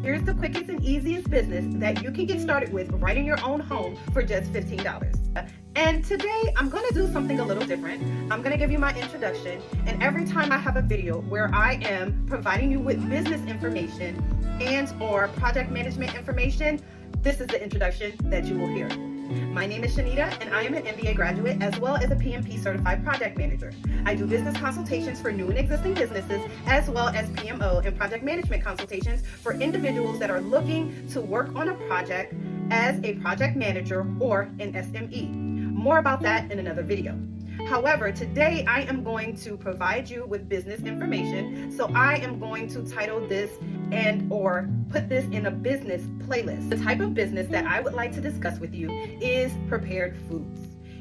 Here's the quickest and easiest business that you can get started with right in your own home for just $15. And today I'm going to do something a little different. I'm going to give you my introduction, and every time I have a video where I am providing you with business information and or project management information, this is the introduction that you will hear. My name is Shanita, and I am an MBA graduate as well as a PMP certified project manager. I do business consultations for new and existing businesses, as well as PMO and project management consultations for individuals that are looking to work on a project as a project manager or an SME. More about that in another video. However, today I am going to provide you with business information, so I am going to title this and or put this in a business playlist. The type of business that I would like to discuss with you is prepared foods.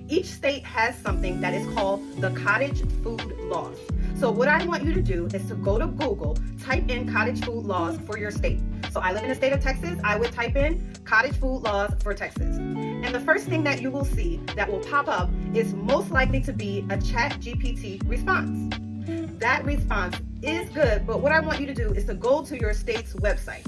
Each state has something that is called the cottage food laws. So what I want you to do is to go to Google, type in cottage food laws for your state. So I live in the state of Texas. I would type in cottage food laws for Texas. And the first thing that you will see that will pop up is most likely to be a ChatGPT response. That response is good, but what I want you to do is to go to your state's website.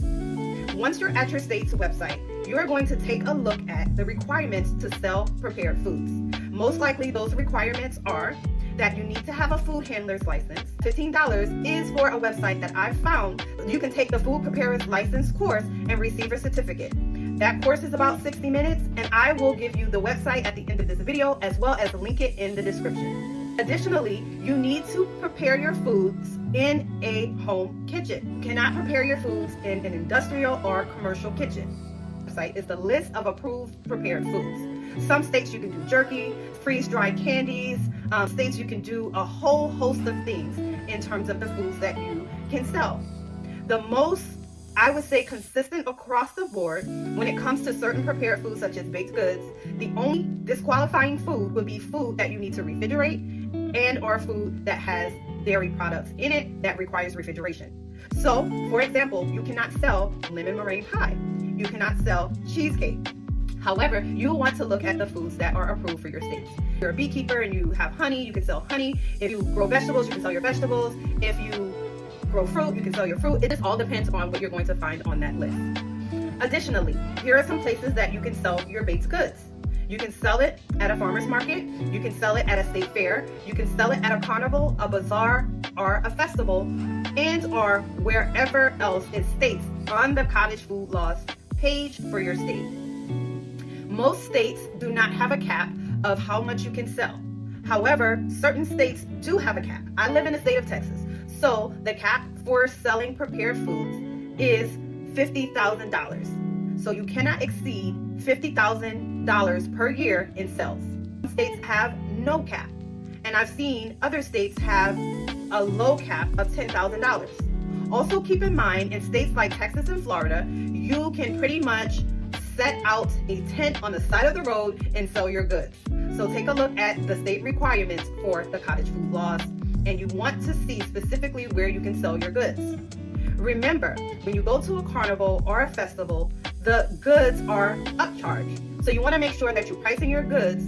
Once you're at your state's website, you're going to take a look at the requirements to sell prepared foods. Most likely those requirements are that you need to have a food handler's license. $15 is for a website that I found. You can take the food preparer's license course and receive a certificate. That course is about 60 minutes, and I will give you the website at the end of this video, as well as link it in the description. Additionally, you need to prepare your foods in a home kitchen. You cannot prepare your foods in an industrial or commercial kitchen. The website is the list of approved prepared foods. Some states you can do jerky, freeze-dried candies. States you can do a whole host of things in terms of the foods that you can sell. The most, I would say, consistent across the board when it comes to certain prepared foods such as baked goods, the only disqualifying food would be food that you need to refrigerate and or food that has dairy products in it that requires refrigeration. So, for example, you cannot sell lemon meringue pie. You cannot sell cheesecake. However, you'll want to look at the foods that are approved for your states. If you're a beekeeper and you have honey, you can sell honey. If you grow vegetables, you can sell your vegetables. If you grow fruit, you can sell your fruit. It just all depends on what you're going to find on that list. Additionally, here are some places that you can sell your baked goods. You can sell it at a farmer's market. You can sell it at a state fair. You can sell it at a carnival, a bazaar, or a festival, and or wherever else it states on the cottage food laws page for your state. Most states do not have a cap of how much you can sell. However, certain states do have a cap. I live in the state of Texas, so the cap for selling prepared foods is $50,000. So you cannot exceed $50,000 per year in sales. Some states have no cap, and I've seen other states have a low cap of $10,000. Also keep in mind, in states like Texas and Florida, you can pretty much set out a tent on the side of the road and sell your goods. So take a look at the state requirements for the cottage food laws, and you want to see specifically where you can sell your goods. Remember, when you go to a carnival or a festival, the goods are upcharged. So you want to make sure that you're pricing your goods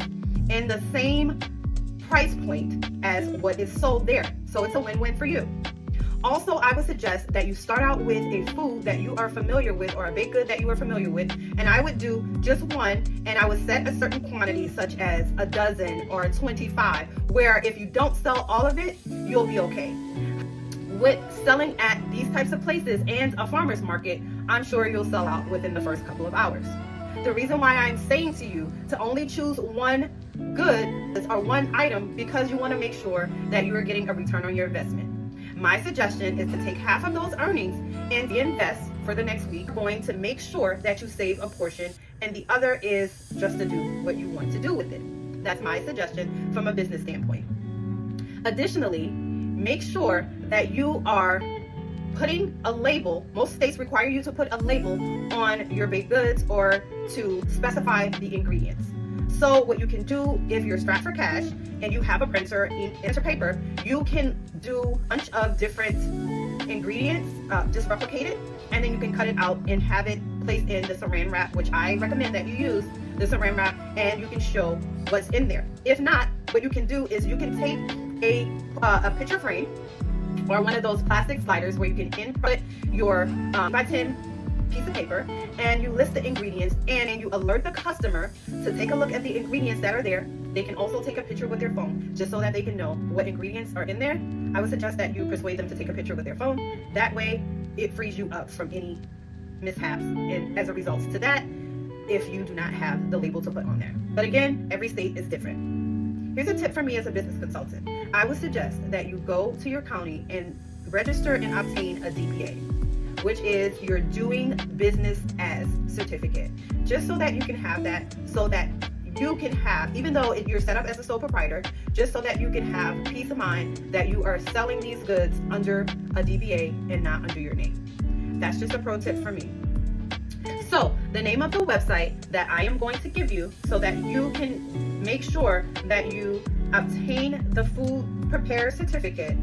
in the same price point as what is sold there. So it's a win-win for you. Also, I would suggest that you start out with a food that you are familiar with or a baked good that you are familiar with, and I would do just one, and I would set a certain quantity such as a dozen or 25, where if you don't sell all of it, you'll be okay. With selling at these types of places and a farmer's market, I'm sure you'll sell out within the first couple of hours. The reason why I'm saying to you to only choose one good or one item because you want to make sure that you are getting a return on your investment. My suggestion is to take half of those earnings and invest for the next week. You're going to make sure that you save a portion, and the other is just to do what you want to do with it. That's my suggestion from a business standpoint. Additionally, make sure that you are putting a label. Most states require you to put a label on your baked goods or to specify the ingredients. So what you can do, if you're strapped for cash and you have a printer and paper, you can do a bunch of different ingredients, just replicate it, and then you can cut it out and have it placed in the saran wrap, which I recommend that you use the saran wrap, and you can show what's in there. If not, what you can do is you can take a picture frame or one of those plastic sliders where you can input your by 10 piece of paper and you list the ingredients and you alert the customer to take a look at the ingredients that are there. They can also take a picture with their phone just so that they can know what ingredients are in there. I would suggest that you persuade them to take a picture with their phone. That way it frees you up from any mishaps and as a result to that if you do not have the label to put on there. But again, every state is different. Here's a tip for me as a business consultant. I would suggest that you go to your county and register and obtain a DBA, which is your doing business as certificate, just so that you can have that, so that you can have, even though you're set up as a sole proprietor, just so that you can have peace of mind that you are selling these goods under a DBA and not under your name. That's just a pro tip for me. So the name of the website that I am going to give you so that you can make sure that you obtain the food preparer certificate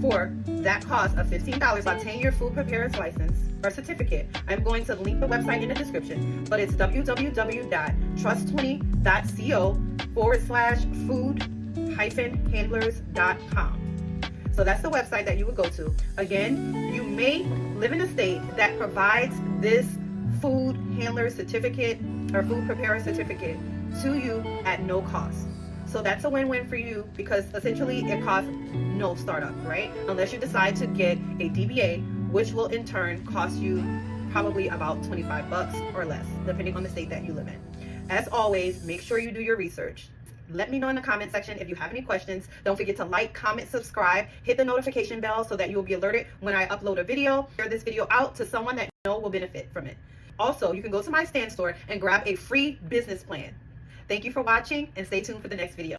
for that cost of $15. Obtain your food preparer's license or certificate. I'm going to link the website in the description, but it's www.trust20.co/food-handlers.com. So that's the website that you would go to. Again, you may live in a state that provides this food handler certificate or food preparer certificate to you at no cost. So that's a win-win for you because essentially it costs no startup, right? Unless you decide to get a DBA, which will in turn cost you probably about $25 or less, depending on the state that you live in. As always, make sure you do your research. Let me know in the comment section if you have any questions. Don't forget to like, comment, subscribe, hit the notification bell so that you will be alerted when I upload a video. Share this video out to someone that you know will benefit from it. Also, you can go to my Stand store and grab a free business plan. Thank you for watching and stay tuned for the next video.